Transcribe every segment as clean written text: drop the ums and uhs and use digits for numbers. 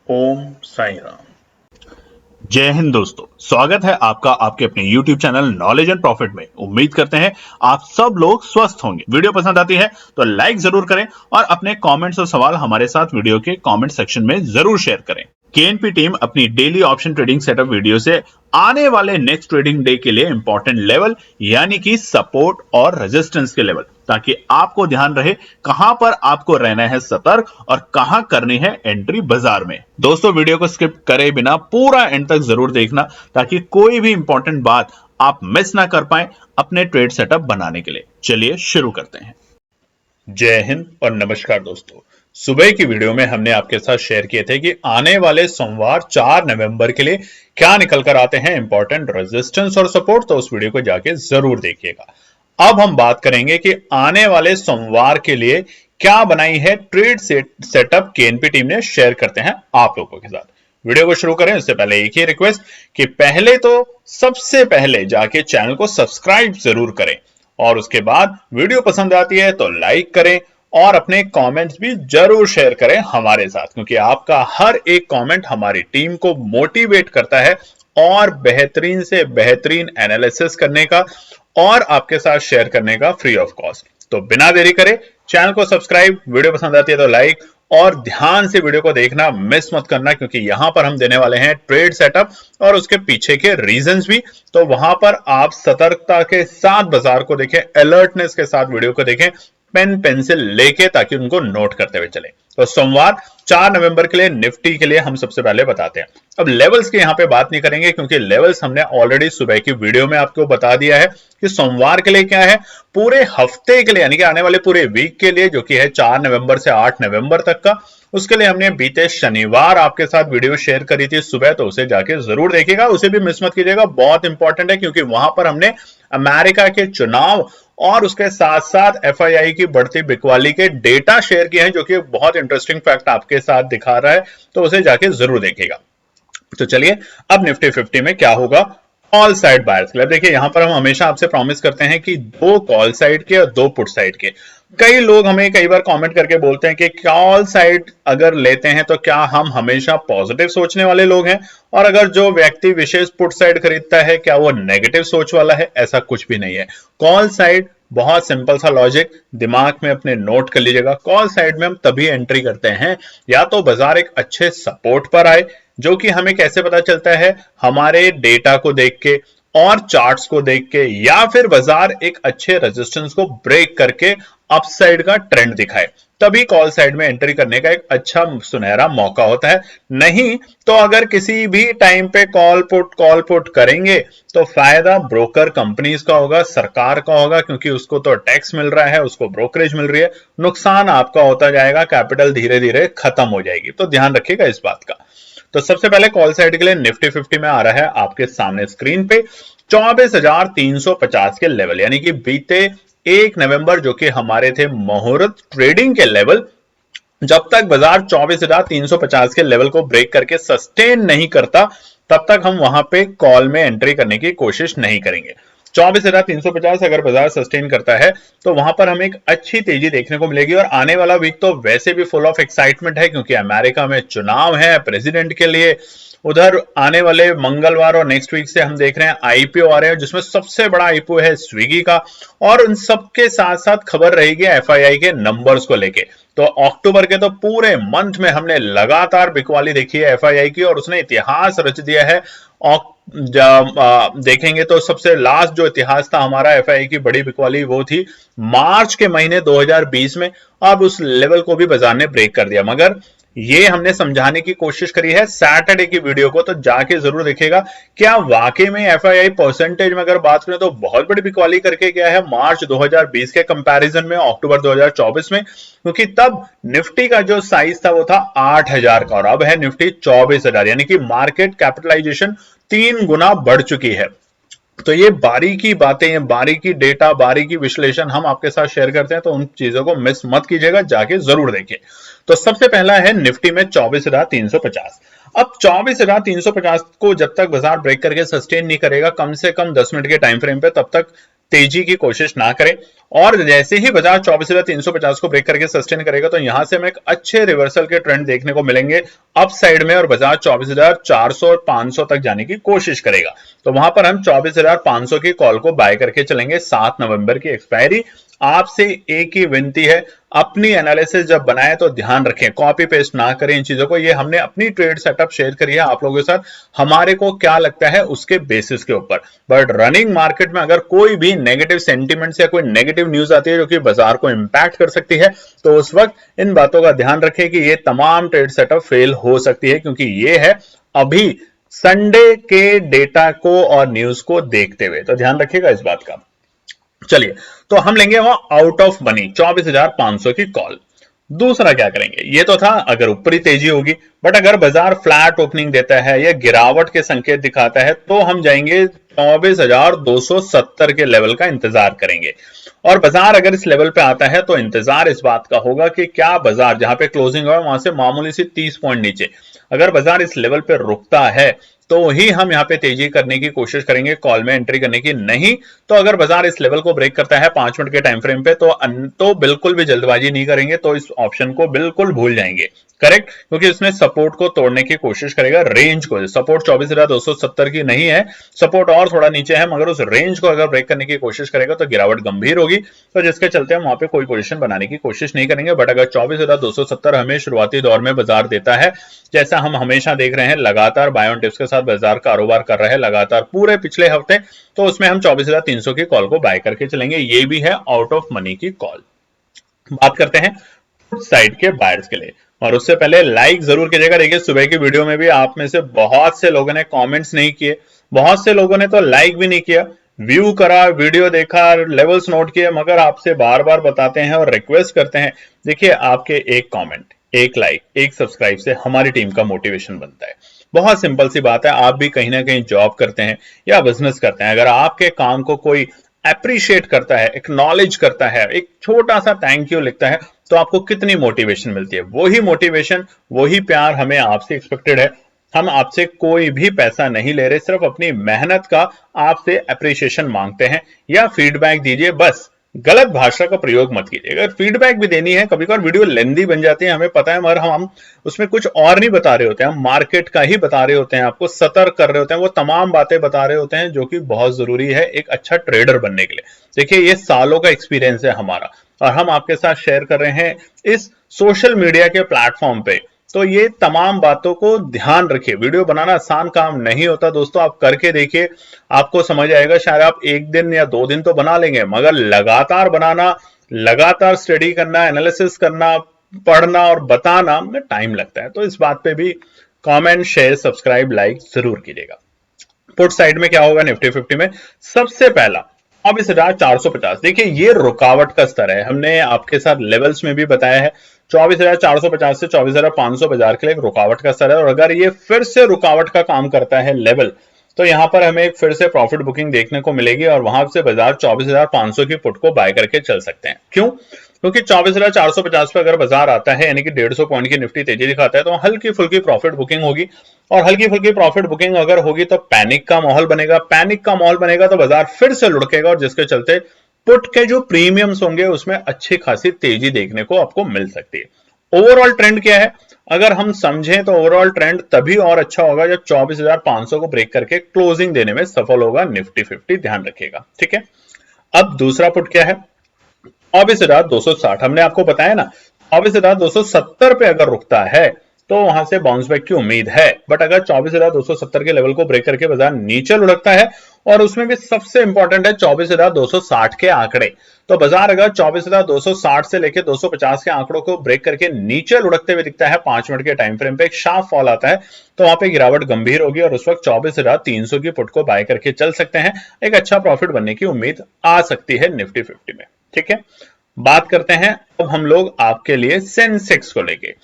ओम साईं राम। जय हिंद दोस्तों, स्वागत है आपका आपके अपने YouTube channel knowledge and profit में। उम्मीद करते हैं आप सब लोग स्वस्थ होंगे। वीडियो पसंद आती है तो लाइक जरूर करें और अपने कमेंट्स और सवाल हमारे साथ वीडियो के कमेंट सेक्शन में जरूर शेयर करें। केएनपी टीम अपनी daily option trading setup video से आने वाले नेक्स्ट ट्रेडिंग डे के लिए इंपॉर्टेंट लेवल यानी कि सपोर्ट और रेजिस्टेंस के लेवल, ताकि आपको ध्यान रहे कहां पर आपको रहना है सतर्क और कहां करनी है एंट्री बाजार में। दोस्तों, वीडियो को स्किप करे बिना पूरा एंड तक जरूर देखना ताकि कोई भी इंपॉर्टेंट बात आप मिस ना कर पाए अपने ट्रेड सेटअप बनाने के लिए। चलिए शुरू करते हैं। जय हिंद और नमस्कार दोस्तों। सुबह की वीडियो में हमने आपके साथ शेयर किए थे कि आने वाले सोमवार 4 नवंबर के लिए क्या निकल कर आते हैं इंपॉर्टेंट रेजिस्टेंस और सपोर्ट, तो उस वीडियो को जाके जरूर देखिएगा। अब हम बात करेंगे कि आने वाले सोमवार के लिए क्या बनाई है ट्रेड सेटअप केएनपी टीम ने, शेयर करते हैं आप लोगों के साथ। वीडियो को शुरू करें उससे पहले एक ही रिक्वेस्ट कि पहले तो सबसे पहले जाके चैनल को सब्सक्राइब जरूर करें और उसके बाद वीडियो पसंद आती है तो लाइक करें और अपने कमेंट्स भी जरूर शेयर करें हमारे साथ, क्योंकि आपका हर एक कमेंट हमारी टीम को मोटिवेट करता है और बेहतरीन से बेहतरीन एनालिसिस करने का और आपके साथ शेयर करने का फ्री ऑफ कॉस्ट। तो बिना देरी करे चैनल को सब्सक्राइब, वीडियो पसंद आती है तो लाइक और ध्यान से वीडियो को देखना मिस मत करना, क्योंकि यहां पर हम देने वाले हैं ट्रेड सेटअप और उसके पीछे के रीजंस भी। तो वहां पर आप सतर्कता के साथ बाजार को देखें, अलर्टनेस के साथ वीडियो को देखें, पेन पेंसिल लेके, ताकि उनको नोट करते हुए चले। तो सोमवार 4 नवंबर के लिए निफ्टी के लिए हम सबसे पहले बताते हैं। अब लेवल्स की यहां पे बात नहीं करेंगे क्योंकि लेवल्स हमने ऑलरेडी सुबह की वीडियो में आपको बता दिया है कि सोमवार के लिए क्या है, पूरे हफ्ते के लिए यानी कि आने वाले पूरे वीक के लिए, जो कि है 4 नवंबर से 8 नवंबर तक का, उसके लिए हमने बीते शनिवार आपके साथ वीडियो शेयर करी थी सुबह, तो उसे जाके जरूर देखिएगा, उसे भी मिस मत कीजिएगा। बहुत इंपॉर्टेंट है क्योंकि वहां पर हमने अमेरिका के चुनाव और उसके साथ साथ एफआईआई की बढ़ती बिकवाली के डेटा शेयर किए हैं, जो कि बहुत इंटरेस्टिंग फैक्ट आपके साथ दिखा रहा है, तो उसे जाके जरूर देखिएगा। तो चलिए अब निफ्टी 50 में क्या होगा कॉल साइड बायर्स के लिए। देखिए यहां पर हम हमेशा आपसे प्रॉमिस करते हैं कि 2 कॉल साइड के और 2 पुट साइड के। कई लोग हमें कई बार कमेंट करके बोलते हैं कि कॉल साइड अगर लेते हैं तो क्या हम हमेशा पॉजिटिव सोचने वाले लोग हैं, और अगर जो व्यक्ति विशेष पुट साइड खरीदता है क्या वो नेगेटिव सोच वाला है? ऐसा कुछ भी नहीं है। कॉल साइड बहुत सिंपल सा लॉजिक दिमाग में अपने नोट कर लीजिएगा। कॉल साइड में हम तभी एंट्री करते हैं या तो बाजार एक अच्छे सपोर्ट पर आए, जो कि हमें कैसे पता चलता है, हमारे डेटा को देख के और चार्ट्स को देख के, या फिर बाजार एक अच्छे रेजिस्टेंस को ब्रेक करके अपसाइड का ट्रेंड दिखाए, तभी कॉल साइड में एंट्री करने का एक अच्छा सुनहरा मौका होता है। नहीं तो अगर किसी भी टाइम पे कॉल पुट करेंगे तो फायदा ब्रोकर कंपनीज का होगा, सरकार का होगा, क्योंकि उसको तो टैक्स मिल रहा है, उसको ब्रोकरेज मिल रही है, नुकसान आपका होता जाएगा, कैपिटल धीरे धीरे खत्म हो जाएगी। तो ध्यान रखिएगा इस बात का। तो सबसे पहले कॉल साइड के लिए निफ्टी 50 में आ रहा है आपके सामने स्क्रीन पे 24,350 के लेवल, यानी कि बीते 1 नवंबर जो कि हमारे थे मुहूर्त ट्रेडिंग के लेवल, जब तक बाजार 24,350 के लेवल को ब्रेक करके सस्टेन नहीं करता तब तक हम वहां पे कॉल में एंट्री करने की कोशिश नहीं करेंगे। 24,350 अगर बाजार सस्टेन करता है तो वहां पर हमें एक अच्छी तेजी देखने को मिलेगी। और आने वाला वीक तो वैसे भी फुल ऑफ एक्साइटमेंट है क्योंकि अमेरिका में चुनाव है प्रेसिडेंट के लिए। उधर आने वाले मंगलवार और नेक्स्ट वीक से हम देख रहे हैं आईपीओ आ रहे हैं, जिसमें सबसे बड़ा आईपीओ है स्विगी का, और उन सबके साथ साथ खबर रहेगी एफआईआई के नंबर्स को लेके। तो अक्टूबर के तो पूरे मंथ में हमने लगातार बिकवाली देखी है एफआईआई की, और उसने इतिहास रच दिया है। देखेंगे तो सबसे लास्ट जो इतिहास था हमारा एफआईआई की बड़ी बिकवाली, वो थी मार्च के महीने 2020 में। अब उस लेवल को भी बाजार ने ब्रेक कर दिया, मगर ये हमने समझाने की कोशिश करी है सैटरडे की वीडियो को, तो जाके जरूर देखिएगा। क्या वाकई में एफआईआई परसेंटेज में अगर बात करें तो बहुत बड़ी बिकवाली करके गया है मार्च 2020 के कंपैरिजन में अक्टूबर 2024 में, क्योंकि तब निफ्टी का जो साइज था वो था 8,000 का और अब है निफ्टी 24,000, यानी कि मार्केट कैपिटलाइजेशन 3 गुना बढ़ चुकी है। तो ये बारीकी बातें, बारीकी डेटा, बारीकी विश्लेषण हम आपके साथ शेयर करते हैं, तो उन चीजों को मिस मत कीजिएगा, जाके जरूर देखिए। तो सबसे पहला है निफ्टी में 24,350। अब 24,350 को जब तक बाजार ब्रेक करके सस्टेन नहीं करेगा कम से कम 10 मिनट के टाइम फ्रेम पे, तब तक तेजी की कोशिश ना करें। और जैसे ही बाजार 24,350 को ब्रेक करके सस्टेन करेगा तो यहां से हमें एक अच्छे रिवर्सल के ट्रेंड देखने को मिलेंगे अप साइड में, और बाजार 24,400 और 500 तक जाने की कोशिश करेगा। तो वहां पर हम 24,500 की कॉल को बाय करके चलेंगे। 7 नवंबर की एक्सपायरी। आपसे एक ही विनती है, अपनी एनालिसिस जब बनाए तो ध्यान रखें, कॉपी पेस्ट ना करें इन चीजों को। ये हमने अपनी ट्रेड सेटअप शेयर करी है आप लोगों के साथ, हमारे को क्या लगता है उसके बेसिस के ऊपर। बट रनिंग मार्केट में अगर कोई भी नेगेटिव सेंटीमेंट्स या कोई नेगेटिव न्यूज आती है जो कि बाजार को इंपैक्ट कर सकती है, तो उस वक्त इन बातों का ध्यान रखें कि ये तमाम ट्रेड सेटअप फेल हो सकती है, क्योंकि ये है अभी संडे के डेटा को और न्यूज को देखते हुए। तो ध्यान रखिएगा इस बात का। चलिए, तो हम लेंगे वहां आउट ऑफ मनी 24,500 की कॉल। दूसरा क्या करेंगे, ये तो था अगर ऊपरी तेजी होगी, बट अगर बाजार फ्लैट ओपनिंग देता है या गिरावट के संकेत दिखाता है तो हम जाएंगे 24,270 के लेवल का इंतजार करेंगे। और बाजार अगर इस लेवल पे आता है तो इंतजार इस बात का होगा कि क्या बाजार जहां पे क्लोजिंग हुआ वहां से मामूली सी 30 पॉइंट नीचे अगर बाजार इस लेवल पे रुकता है तो ही हम यहां पे तेजी करने की कोशिश करेंगे, कॉल में एंट्री करने की नहीं। तो अगर बाजार इस लेवल को ब्रेक करता है 5 मिनट के टाइम फ्रेम पे तो बिल्कुल भी जल्दबाजी नहीं करेंगे, तो इस ऑप्शन को बिल्कुल भूल जाएंगे। करेक्ट, क्योंकि इसमें सपोर्ट को तोड़ने की कोशिश करेगा, रेंज को। सपोर्ट 24,270 की नहीं है, सपोर्ट और थोड़ा नीचे है, मगर उस रेंज को अगर ब्रेक करने की कोशिश करेगा तो गिरावट गंभीर होगी। तो जिसके चलते हम वहां पे कोई पोजीशन बनाने की कोशिश नहीं करेंगे। बट अगर 24,270 हमें शुरुआती दौर में बाजार देता है, जैसा हम हमेशा देख रहे हैं लगातार बाय ऑन टिप्स के साथ बाजार कारोबार कर रहे हैं लगातार पूरे पिछले हफ्ते, तो उसमें हम 24,300 की कॉल को बाय करके चलेंगे। ये भी है आउट ऑफ मनी की कॉल। बात करते हैं साइड के बायर्स के लिए, और उससे पहले लाइक जरूर कीजिएगा। देखिए, सुबह की वीडियो में भी आप में से बहुत से लोगों ने कमेंट्स नहीं किए, बहुत से लोगों ने तो लाइक भी नहीं किया, व्यू करा, वीडियो देखा, लेवल्स नोट किए, मगर आपसे बार बार बताते हैं और रिक्वेस्ट करते हैं। देखिए, आपके एक कमेंट, एक लाइक, एक सब्सक्राइब से हमारी टीम का मोटिवेशन बनता है। बहुत सिंपल सी बात है, आप भी कहीं ना कहीं जॉब करते हैं या बिजनेस करते हैं, अगर आपके काम को कोई अप्रिशिएट करता है, एक्नॉलेज करता है, एक छोटा सा थैंक यू लिखता है, तो आपको कितनी मोटिवेशन मिलती है। वही मोटिवेशन, वही प्यार हमें आपसे एक्सपेक्टेड है। हम आपसे कोई भी पैसा नहीं ले रहे, सिर्फ अपनी मेहनत का आपसे अप्रिशिएशन मांगते हैं या फीडबैक दीजिए बस। गलत भाषा का प्रयोग मत कीजिए। अगर फीडबैक भी देनी है, कभी कभार वीडियो लेंदी बन जाती है, हमें पता है, मगर हम उसमें कुछ और नहीं बता रहे होते हैं, हम मार्केट का ही बता रहे होते हैं, आपको सतर्क कर रहे होते हैं, वो तमाम बातें बता रहे होते हैं जो कि बहुत जरूरी है एक अच्छा ट्रेडर बनने के लिए। देखिए, ये सालों का एक्सपीरियंस है हमारा, और हम आपके साथ शेयर कर रहे हैं इस सोशल मीडिया के प्लेटफॉर्म पे। तो ये तमाम बातों को ध्यान रखिए। वीडियो बनाना आसान काम नहीं होता दोस्तों, आप करके देखिए, आपको समझ आएगा। शायद आप एक दिन या 2 दिन तो बना लेंगे, मगर लगातार बनाना, लगातार स्टडी करना, एनालिसिस करना, पढ़ना और बताना में टाइम लगता है। तो इस बात पे भी कमेंट, शेयर, सब्सक्राइब, लाइक जरूर कीजिएगा। पुट साइड में क्या होगा निफ्टी 50 में, सबसे पहला 24,450। देखिए, ये रुकावट का स्तर है, हमने आपके साथ लेवल्स में भी बताया है। 24,450 से 24,500 बाजार के लिए एक रुकावट का स्तर है, और अगर ये फिर से रुकावट का काम करता है लेवल, तो यहां पर हमें एक फिर से प्रॉफिट बुकिंग देखने को मिलेगी, और वहां से बाजार 24,500 की पुट को बाय करके चल सकते हैं। क्यों? क्योंकि 24,450 पे अगर बाजार आता है, यानी कि 150 पॉइंट की निफ्टी तेजी दिखाता है, तो हल्की फुल्की प्रॉफिट बुकिंग होगी, और हल्की फुल्की प्रॉफिट बुकिंग अगर होगी तो पैनिक का माहौल बनेगा। पैनिक का माहौल बनेगा तो बाजार फिर से लुढ़केगा, और जिसके चलते पुट के जो प्रीमियम्स होंगे उसमें अच्छी खासी तेजी देखने को आपको मिल सकती है। ओवरऑल ट्रेंड क्या है, अगर हम समझें तो ओवरऑल ट्रेंड तभी और अच्छा होगा जब 24,500 को ब्रेक करके क्लोजिंग देने में सफल होगा निफ्टी 50। ध्यान रखिएगा, ठीक है। अब दूसरा पुट क्या है, 24,260। हमने आपको बताया ना, 24,270 पे अगर रुकता है तो वहां से बाउंस बैक की उम्मीद है। बट अगर 24,270 के लेवल को ब्रेक करके बाजार नीचे लुढ़कता है, और उसमें भी सबसे इंपॉर्टेंट है 24,260 के आंकड़े, तो बाजार अगर 24,260 से लेकर 250 के आंकड़ों को ब्रेक करके नीचे लुढ़कते हुए दिखता है 5 मिनट के टाइम फ्रेम पे, एक शार्प फॉल आता है, तो वहां पे गिरावट गंभीर होगी, और उस वक्त 24,300 की पुट को बाय करके चल सकते हैं। एक अच्छा प्रॉफिट बनने की उम्मीद आ सकती है निफ्टी 50 में, ठीक है। बात करते हैं अब हम लोग आपके लिए सेंसेक्स को लेके।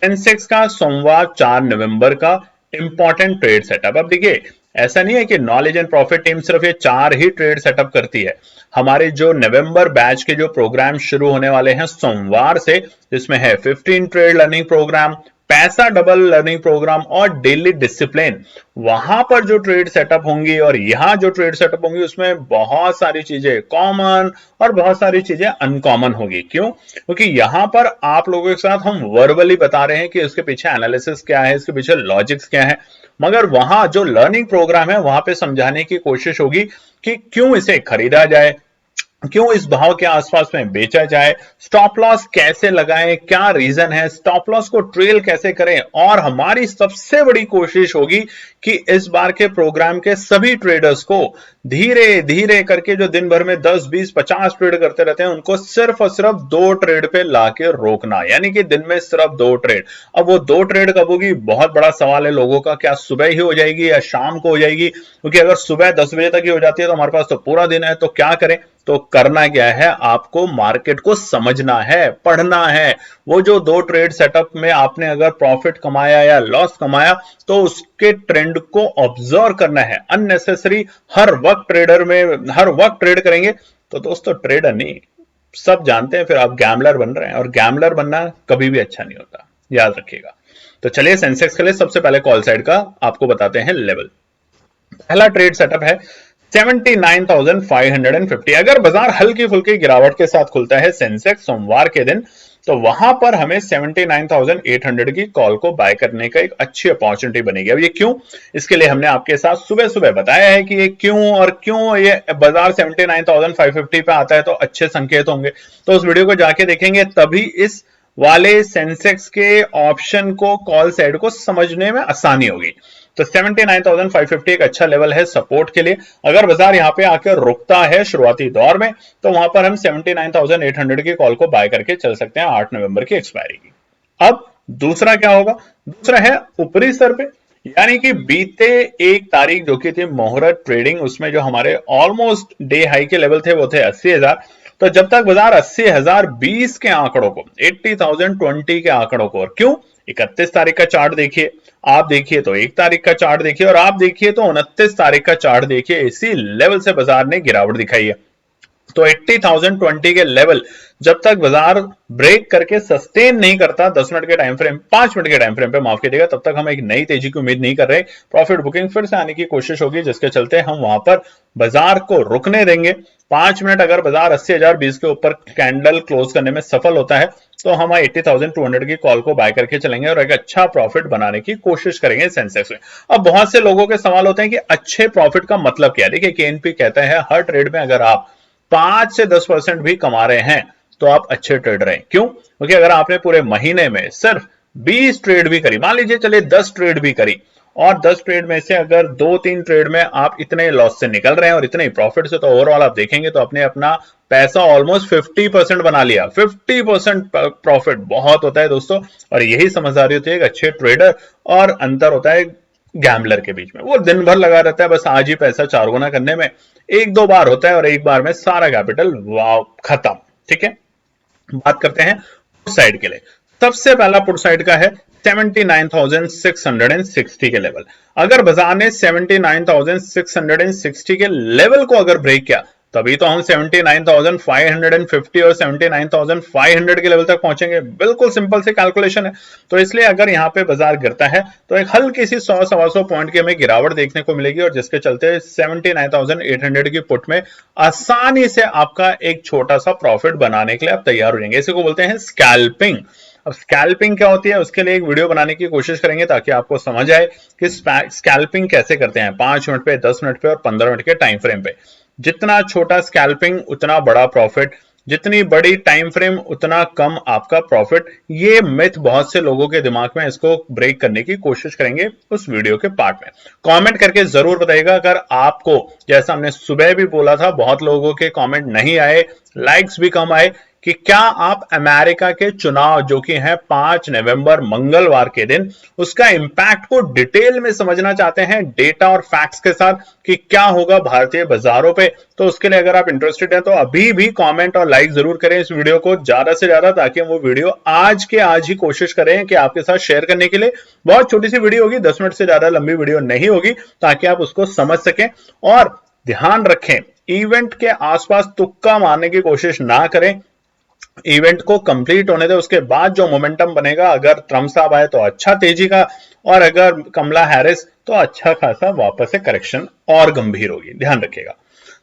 सेंसेक्स का सोमवार 4 नवंबर का इंपॉर्टेंट ट्रेड सेटअप। अब देखिए, ऐसा नहीं है कि नॉलेज एंड प्रॉफिट टीम सिर्फ ये 4 ही ट्रेड सेटअप करती है। हमारे जो नवंबर बैच के जो प्रोग्राम शुरू होने वाले हैं सोमवार से, जिसमें है 15 ट्रेड लर्निंग प्रोग्राम, पैसा डबल लर्निंग प्रोग्राम और डेली डिसिप्लिन, वहां पर जो ट्रेड सेटअप होंगी और यहां जो ट्रेड सेटअप होंगी उसमें बहुत सारी चीजें कॉमन और बहुत सारी चीजें अनकॉमन होगी। क्यों? क्योंकि यहां पर आप लोगों के साथ हम वर्बली बता रहे हैं कि उसके पीछे एनालिसिस क्या है, इसके पीछे लॉजिक्स क्या है, मगर वहां जो लर्निंग प्रोग्राम है वहां पे समझाने की कोशिश होगी कि क्यों इसे खरीदा जाए, क्यों इस भाव के आसपास में बेचा जाए, स्टॉप लॉस कैसे लगाएं, क्या रीजन है, स्टॉप लॉस को ट्रेल कैसे करें। और हमारी सबसे बड़ी कोशिश होगी कि इस बार के प्रोग्राम के सभी ट्रेडर्स को धीरे धीरे करके जो दिन भर में 10, 20, 50 ट्रेड करते रहते हैं उनको सिर्फ और सिर्फ 2 ट्रेड पे लाके रोकना, यानी कि दिन में सिर्फ 2 ट्रेड। अब वो 2 ट्रेड कब होगी, बहुत बड़ा सवाल है लोगों का, क्या सुबह ही हो जाएगी या शाम को हो जाएगी? क्योंकि अगर सुबह 10 बजे तक ही हो जाती है तो हमारे पास तो पूरा दिन है, तो क्या करें? तो करना क्या है, आपको मार्केट को समझना है, पढ़ना है। वो जो 2 ट्रेड सेटअप में आपने अगर प्रॉफिट कमाया या लॉस कमाया तो उसके ट्रेंड को ऑब्जर्व करना है। अननेसेसरी हर वक्त ट्रेड करेंगे तो दोस्तों ट्रेडर नहीं, सब जानते हैं फिर आप गैम्बलर बन रहे हैं, और गैम्बलर बनना कभी भी अच्छा नहीं होता, याद रखिएगा। तो चलिए सेंसेक्स के लिए सबसे पहले कॉल साइड का आपको बताते हैं लेवल। पहला ट्रेड सेटअप है 79,550। अगर बाजार हल्की फुल्की गिरावट के साथ खुलता है सेंसेक्स सोमवार के दिन, तो वहां पर हमें 79,800 की कॉल को बाय करने का एक अच्छी अपॉर्चुनिटी बनेगी। अब ये क्यों, इसके लिए हमने आपके साथ सुबह सुबह बताया है कि ये क्यों, और क्यों ये बाजार 79,550 पे आता है तो अच्छे संकेत होंगे। तो उस वीडियो को जाके देखेंगे तभी इस वाले सेंसेक्स के ऑप्शन को, कॉल साइड को समझने में आसानी होगी। तो 79,550 एक अच्छा लेवल है सपोर्ट के लिए। अगर बाजार यहां पे आकर रुकता है शुरुआती दौर में तो वहां पर हम 79,800 की कॉल को बाय करके चल सकते हैं 8 नवंबर की एक्सपायरी की। अब दूसरा क्या होगा, दूसरा है ऊपरी स्तर पे, यानी कि बीते 1 तारीख जो की थी मुहूर्त ट्रेडिंग, उसमें जो हमारे ऑलमोस्ट डे हाई के लेवल थे वो थे 80,000। तो जब तक बाजार 80,020 के आंकड़ों को, 80,020 के आंकड़ों को, और क्यों 31 तारीख का चार्ट देखिए, आप देखिए तो 1 तारीख का चार्ट देखिए, और आप देखिए तो 29 तारीख का चार्ट देखिए, इसी लेवल से बाजार ने गिरावट दिखाई है। तो 80,020 के लेवल जब तक बाजार ब्रेक करके सस्टेन नहीं करता 10 मिनट के टाइम फ्रेम, 5 मिनट के टाइम फ्रेम पे माफ कीजिएगा, तब तक हम एक नई तेजी की उम्मीद नहीं कर रहे। प्रॉफिट बुकिंग फिर से आने की कोशिश होगी, जिसके चलते हम वहां पर बाजार को रुकने देंगे। 5 मिनट अगर बाजार 80,020 के ऊपर कैंडल क्लोज करने में सफल होता है तो हम 80,200 की कॉल को बाय करके चलेंगे और एक अच्छा प्रॉफिट बनाने की कोशिश करेंगे सेंसेक्स में। अब बहुत से लोगों के सवाल होते हैं कि अच्छे प्रॉफिट का मतलब क्या है। देखिए केएनपी कहता है हर ट्रेड में अगर आप 5 से 10% भी कमा रहे हैं तो आप अच्छे ट्रेडर हैं। क्यों? क्योंकि अगर आपने पूरे महीने में सिर्फ 20 ट्रेड भी करी, मान लीजिए चलिए 10 ट्रेड भी करी, और 10 ट्रेड में से अगर 2-3 ट्रेड में आप इतने लॉस से निकल रहे हैं और इतने प्रॉफिट से, तो ओवरऑल आप देखेंगे तो आपने अपना पैसा ऑलमोस्ट 50% बना लिया। 50% प्रॉफिट बहुत होता है दोस्तों, और यही समझदारी होती है एक अच्छे ट्रेडर और अंतर होता है गैम्बलर के बीच में। वो दिन भर लगा रहता है बस आज ही पैसा 4 गुना करने में, 1-2 बार होता है और एक बार में सारा कैपिटल वाव खत्म। ठीक है, बात करते हैं पुट साइड के लिए। सबसे पहला पुट साइड का है 79,660 के लेवल। अगर बाजार ने 79,660 के लेवल को अगर ब्रेक किया तभी तो हम 79,550 और 79,500 के लेवल तक पहुंचेंगे। बिल्कुल सिंपल सी कैलकुलेशन है। तो इसलिए अगर यहां पे बाजार गिरता है तो एक हल्की सी 100-125 पॉइंट की हमें गिरावट देखने को मिलेगी, और जिसके चलते 79,800 की पुट में आसानी से आपका एक छोटा सा प्रॉफिट बनाने के लिए आप तैयार हो जाएंगे। इसी को बोलते हैं स्कैल्पिंग। अब स्कैल्पिंग क्या होती है उसके लिए एक वीडियो बनाने की कोशिश करेंगे ताकि आपको समझ आए कि स्कैल्पिंग कैसे करते हैं। 5 मिनट पे, 10 मिनट पे और 15 मिनट के टाइम फ्रेम पे। जितना छोटा स्कैल्पिंग उतना बड़ा प्रॉफिट, जितनी बड़ी टाइम फ्रेम उतना कम आपका प्रॉफिट। ये मिथ बहुत से लोगों के दिमाग में, इसको ब्रेक करने की कोशिश करेंगे उस वीडियो के पार्ट में। कमेंट करके जरूर बताइएगा अगर आपको, जैसा हमने सुबह भी बोला था, बहुत लोगों के कमेंट नहीं आए, लाइक्स भी कम आए, कि क्या आप अमेरिका के चुनाव जो कि है 5 नवंबर मंगलवार के दिन, उसका इंपैक्ट को डिटेल में समझना चाहते हैं डेटा और फैक्ट्स के साथ कि क्या होगा भारतीय बाजारों पे। तो उसके लिए अगर आप इंटरेस्टेड हैं तो अभी भी कमेंट और लाइक जरूर करें इस वीडियो को ज्यादा से ज्यादा, ताकि वो वीडियो आज के आज ही कोशिश करें कि आपके साथ शेयर करने के लिए। बहुत छोटी सी वीडियो होगी, 10 मिनट से ज्यादा लंबी वीडियो नहीं होगी, ताकि आप उसको समझ सकें। और ध्यान रखें, इवेंट के आसपास तुक्का मारने की कोशिश ना करें। इवेंट को कंप्लीट होने दे, उसके बाद जो मोमेंटम बनेगा, अगर ट्रम्प साहब आए तो अच्छा तेजी का, और अगर कमला हैरिस तो अच्छा खासा वापस से करेक्शन और गंभीर होगी, ध्यान रखिएगा।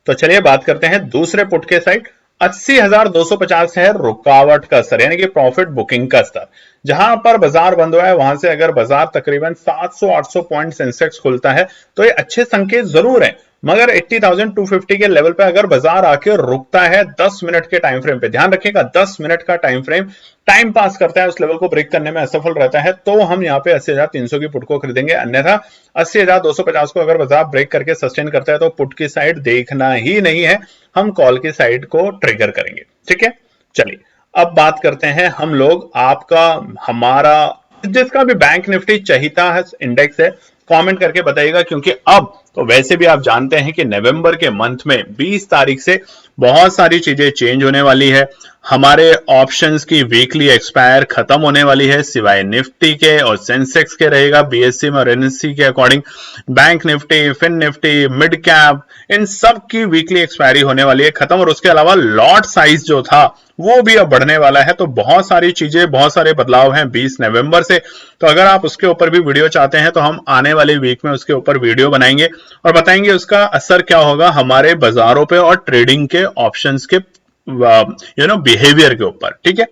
तो चलिए बात करते हैं दूसरे पुट के साइड। 80,250 है रुकावट का स्तर, यानी कि प्रॉफिट बुकिंग का स्तर। जहां पर बाजार बंद हुआ है वहां से अगर बाजार तकरीबन 700-800 पॉइंट सेंसेक्स खुलता है तो ये अच्छे संकेत जरूर है, मगर 80,250 के लेवल पे अगर बाजार आके रुकता है 10 मिनट के टाइम फ्रेम पे, ध्यान रखिएगा 10 मिनट का टाइम फ्रेम टाइम पास करता है, उस लेवल को ब्रेक करने में असफल रहता है, तो हम यहाँ पे 80,300 की पुट को खरीदेंगे। अन्यथा 80,250 को अगर बाजार ब्रेक करके सस्टेन करता है तो पुट की साइड देखना ही नहीं है, हम कॉल की साइड को ट्रिगर करेंगे। ठीक है, चलिए अब बात करते हैं हम लोग आपका हमारा जिसका भी बैंक निफ्टी चहिता है इंडेक्स है, कमेंट करके बताइएगा, क्योंकि अब तो वैसे भी आप जानते हैं कि नवंबर के मंथ में 20 तारीख से बहुत सारी चीजें चेंज होने वाली है। हमारे ऑप्शंस की वीकली एक्सपायर खत्म होने वाली है, सिवाय निफ्टी के और सेंसेक्स के रहेगा बीएससी में और एनएससी के according. Bank Nifty, fin Nifty, mid cap, इन सब की वीकली एक्सपायरी होने वाली है खत्म, और उसके अलावा लॉट साइज जो था वो भी अब बढ़ने वाला है। तो बहुत सारी चीजें, बहुत सारे बदलाव हैं 20 नवंबर से। तो अगर आप उसके ऊपर भी वीडियो चाहते हैं तो हम आने वाली वीक में उसके ऊपर वीडियो बनाएंगे और बताएंगे उसका असर क्या होगा हमारे बाजारों पे और ट्रेडिंग के ऑप्शंस के बिहेवियर के ऊपर। ठीक है,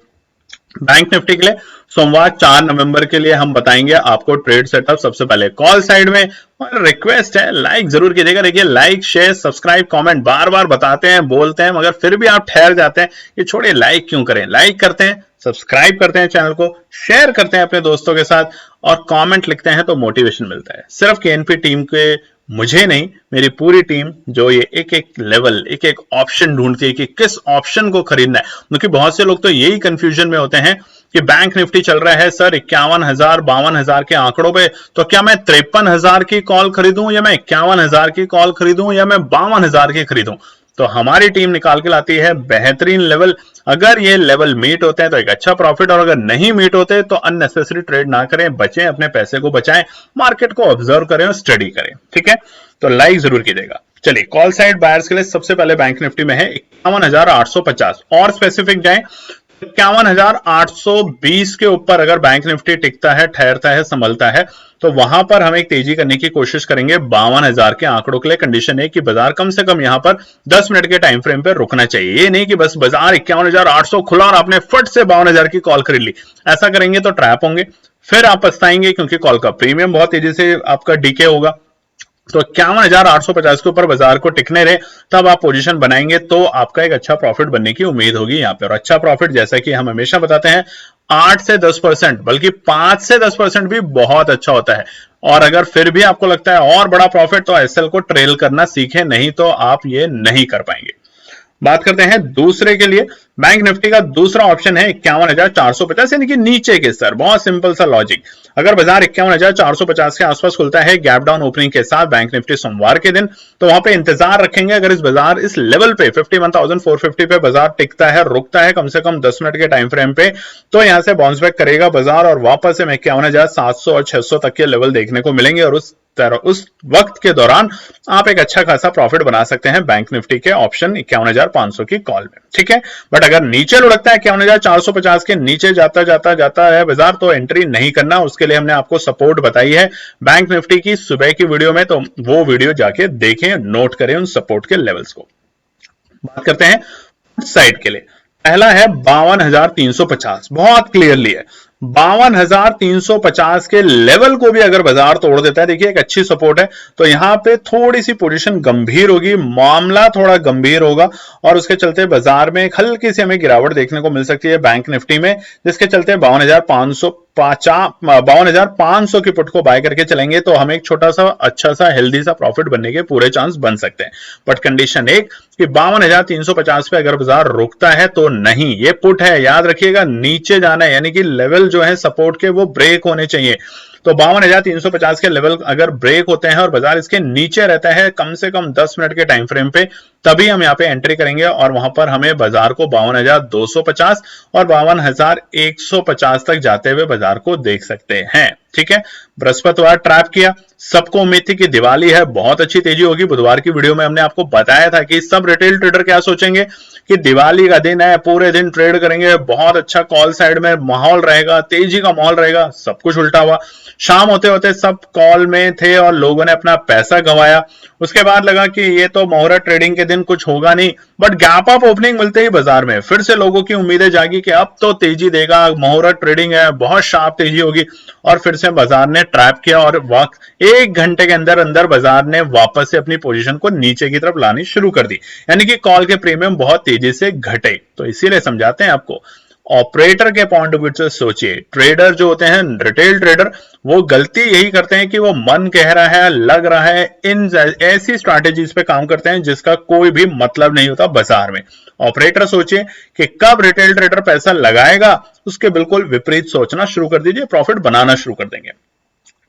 बैंक निफ्टी के लिए सोमवार 4 नवंबर के लिए हम बताएंगे आपको ट्रेड सेटअप सबसे पहले कॉल साइड में। और रिक्वेस्ट है लाइक जरूर कीजिएगा। देखिए लाइक, शेयर, सब्सक्राइब, कमेंट बार बार बताते हैं, बोलते हैं, मगर फिर भी आप ठहर जाते हैं कि छोड़िए लाइक क्यों करें। लाइक करते हैं, सब्सक्राइब करते हैं चैनल को, शेयर करते हैं अपने दोस्तों के साथ और कमेंट लिखते हैं तो मोटिवेशन मिलता है। सिर्फ केएनपी टीम के मुझे नहीं, मेरी पूरी टीम जो ये एक एक लेवल, एक एक ऑप्शन ढूंढती है कि किस ऑप्शन को खरीदना है। क्योंकि बहुत से लोग तो यही कंफ्यूजन में होते हैं कि बैंक निफ्टी चल रहा है सर 51,000 52,000 के आंकड़ों पे, तो क्या मैं 53,000 की कॉल खरीदूं या मैं 51,000 की कॉल खरीदूं या मैं 52,000 की खरीदूं। तो हमारी टीम निकाल के लाती है बेहतरीन लेवल। अगर ये लेवल मीट होते हैं तो एक अच्छा प्रॉफिट, और अगर नहीं मीट होते तो अननेसेसरी ट्रेड ना करें, बचें, अपने पैसे को बचाएं, मार्केट को ऑब्जर्व करें और स्टडी करें। ठीक है, तो लाइक जरूर कीजिएगा। चलिए कॉल साइड बायर्स के लिए सबसे पहले बैंक निफ्टी में है 51,850, और स्पेसिफिक जाएं 51,820 के ऊपर अगर बैंक निफ्टी टिकता है, ठहरता है, संभलता है, तो वहां पर हम एक तेजी करने की कोशिश करेंगे 52,000 के आंकड़ों के लिए। कंडीशन है कि बाजार कम से कम यहां पर 10 मिनट के टाइम फ्रेम पे रुकना चाहिए। ये नहीं कि बस बाजार 51,800 खुला और आपने फट से 52,000 की कॉल खरीद ली। ऐसा करेंगे तो ट्रैप होंगे, फिर आप पछताएंगे, क्योंकि कॉल का प्रीमियम बहुत तेजी से आपका डीके होगा। तो 51,850 के ऊपर बाजार को टिकने रहे, तब आप पोजीशन बनाएंगे तो आपका एक अच्छा प्रॉफिट बनने की उम्मीद होगी यहाँ पे। और अच्छा प्रॉफिट जैसा कि हम हमेशा बताते हैं 8 से 10%, बल्कि 5 से 10% भी बहुत अच्छा होता है। और अगर फिर भी आपको लगता है और बड़ा प्रॉफिट, तो एसएल को ट्रेल करना सीखें, नहीं तो आप ये नहीं कर पाएंगे। बात करते हैं दूसरे के लिए। बैंक निफ्टी का दूसरा ऑप्शन है 51,450, यानी कि नीचे के स्तर। बहुत सिंपल सा लॉजिक, अगर बाजार 51,450 के आसपास खुलता है गैप डाउन ओपनिंग के साथ बैंक निफ्टी सोमवार के दिन, तो वहां पे इंतजार रखेंगे। अगर इस बाजार इस लेवल पे 51,450 पे बाजार टिकता है, रुकता है कम से कम 10 मिनट के टाइम फ्रेम पे, तो यहां से बाउंस बैक करेगा बाजार और वापस से 51,700 और 600 तक के लेवल देखने को मिलेंगे। और उस वक्त के दौरान आप एक अच्छा खासा प्रॉफिट बना सकते हैं बैंक निफ्टी के ऑप्शन 51,500 की कॉल में। ठीक है, बट अगर नीचे लुढ़कता है 51,450 के नीचे जाता है बाजार, तो एंट्री नहीं करना। उसके लिए हमने आपको सपोर्ट बताई है बैंक निफ्टी की सुबह की वीडियो में, तो वो वीडियो जाके देखें, नोट करें उन सपोर्ट के लेवल्स को। बात करते हैं साइड के लिए। पहला है 52,350, बहुत क्लियरली है 52,350 के लेवल को भी अगर बाजार तोड़ देता है, देखिए एक अच्छी सपोर्ट है, तो यहां पे थोड़ी सी पोजीशन गंभीर होगी, मामला थोड़ा गंभीर होगा, और उसके चलते बाजार में एक हल्की सी हमें गिरावट देखने को मिल सकती है बैंक निफ्टी में, जिसके चलते 52,500 की पुट को बाय करके चलेंगे तो हमें एक छोटा सा अच्छा सा हेल्दी सा प्रॉफिट बनने के पूरे चांस बन सकते हैं। बट कंडीशन एक कि 52,350 पे अगर बाजार रुकता है तो नहीं, ये पुट है, याद रखिएगा, नीचे जाना है, यानी कि लेवल जो है सपोर्ट के वो ब्रेक होने चाहिए। तो 52,350 के लेवल अगर ब्रेक होते हैं और बाजार इसके नीचे रहता है कम से कम 10 मिनट के टाइम फ्रेम पे, तभी हम यहाँ पे एंट्री करेंगे और वहां पर हमें बाजार को 52,250 और 52,150 तक जाते हुए बाजार को देख सकते हैं। ठीक है, बृहस्पतिवार ट्रैप किया, सबको उम्मीद थी कि दिवाली है, बहुत अच्छी तेजी होगी। बुधवार की वीडियो में हमने आपको बताया था कि सब रिटेल ट्रेडर क्या सोचेंगे कि दिवाली का दिन है, पूरे दिन ट्रेड करेंगे, बहुत अच्छा कॉल साइड में माहौल रहेगा, तेजी का माहौल रहेगा। सब कुछ उल्टा हुआ। शाम होते होते सब कॉल में थे और लोगों ने अपना पैसा गंवाया। उसके बाद लगा कि ये तो मुहूर्त ट्रेडिंग के दिन कुछ होगा नहीं, बट गैप अप ओपनिंग मिलते ही बाजार में फिर से लोगों की उम्मीदें जागी कि अब तो तेजी देगा, मुहूर्त ट्रेडिंग है, बहुत शार्प तेजी होगी। और फिर से बाजार ने ट्रैप किया और वक्त 1 घंटे के अंदर अंदर बाजार ने वापस से अपनी पोजीशन को नीचे की तरफ लानी शुरू कर दी, यानी कि कॉल के प्रीमियम बहुत तेजी से घटे। तो इसीलिए समझाते हैं आपको, ऑपरेटर के पॉइंट ऑफ व्यू से सोचिए। ट्रेडर जो होते हैं, रिटेल ट्रेडर, वो गलती यही करते हैं कि वो मन कह रहा है, लग रहा है, इन ऐसी स्ट्रैटेजीज पे काम करते हैं जिसका कोई भी मतलब नहीं होता बाजार में। ऑपरेटर सोचिए कि कब रिटेल ट्रेडर पैसा लगाएगा, उसके बिल्कुल विपरीत सोचना शुरू कर दीजिए, प्रॉफिट बनाना शुरू कर देंगे।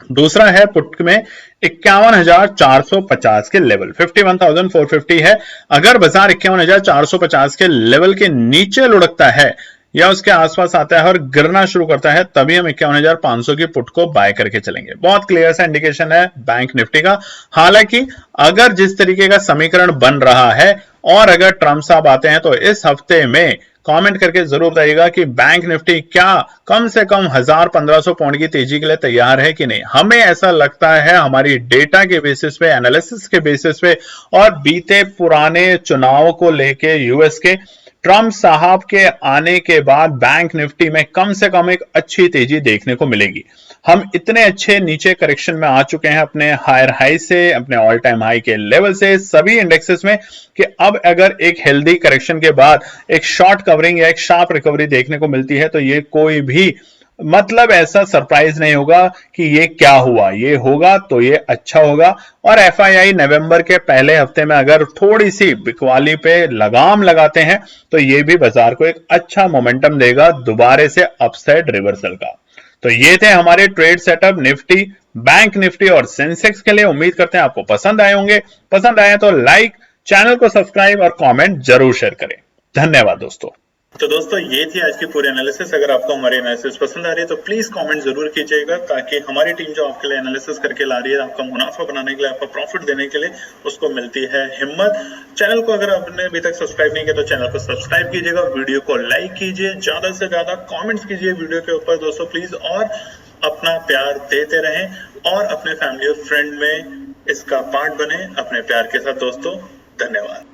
दूसरा है पुट में 51,450 के लेवल, 51,450 है। अगर बाजार 51,450 के लेवल के नीचे लुढ़कता है या उसके आसपास आता है और गिरना शुरू करता है, तभी हम 51,500 की पुट को बाय करके चलेंगे। बहुत क्लियर सा इंडिकेशन है बैंक निफ्टी का। हालांकि अगर जिस तरीके का समीकरण बन रहा है और अगर ट्रम्प साहब आते हैं तो इस हफ्ते में कमेंट करके जरूर बताइएगा कि बैंक निफ्टी क्या कम से कम 1000-1500 पॉइंट की तेजी के लिए तैयार है कि नहीं। हमें ऐसा लगता है, हमारी डेटा के बेसिस पे, एनालिसिस के बेसिस पे और बीते पुराने चुनाव को लेके यूएस के ट्रम्प साहब के आने के बाद बैंक निफ्टी में कम से कम एक अच्छी तेजी देखने को मिलेगी। हम इतने अच्छे नीचे करेक्शन में आ चुके हैं अपने हायर हाई से, अपने ऑल टाइम हाई के लेवल से, सभी इंडेक्सेस में, कि अब अगर एक हेल्दी करेक्शन के बाद एक शॉर्ट कवरिंग या एक शार्प रिकवरी देखने को मिलती है तो ये कोई भी मतलब ऐसा सरप्राइज नहीं होगा कि ये क्या हुआ। ये होगा तो ये अच्छा होगा। और एफआईआई नवंबर के पहले हफ्ते में अगर थोड़ी सी बिकवाली पे लगाम लगाते हैं तो ये भी बाजार को एक अच्छा मोमेंटम देगा दोबारा से अपसाइड रिवर्सल का। तो ये थे हमारे trade setup Nifty, bank Nifty और सेंसेक्स के लिए। उम्मीद करते हैं आपको पसंद आए होंगे। पसंद आए तो लाइक, चैनल को सब्सक्राइब और कमेंट जरूर शेयर करें। धन्यवाद दोस्तों। तो दोस्तों ये थी आज की पूरी एनालिसिस। अगर आपको हमारी एनालिसिस पसंद आ रही है तो प्लीज कमेंट जरूर कीजिएगा, ताकि हमारी टीम जो आपके लिए एनालिसिस करके ला रही है, आपका मुनाफा बनाने के लिए, आपका प्रॉफिट देने के लिए, उसको मिलती है हिम्मत। चैनल को अगर आपने अभी तक सब्सक्राइब नहीं किया तो चैनल को सब्सक्राइब कीजिएगा, वीडियो को लाइक कीजिए, ज्यादा से ज्यादा कॉमेंट्स कीजिए वीडियो के ऊपर दोस्तों प्लीज, और अपना प्यार देते रहें और अपने फैमिली और फ्रेंड में इसका पार्ट बने अपने प्यार के साथ दोस्तों। धन्यवाद।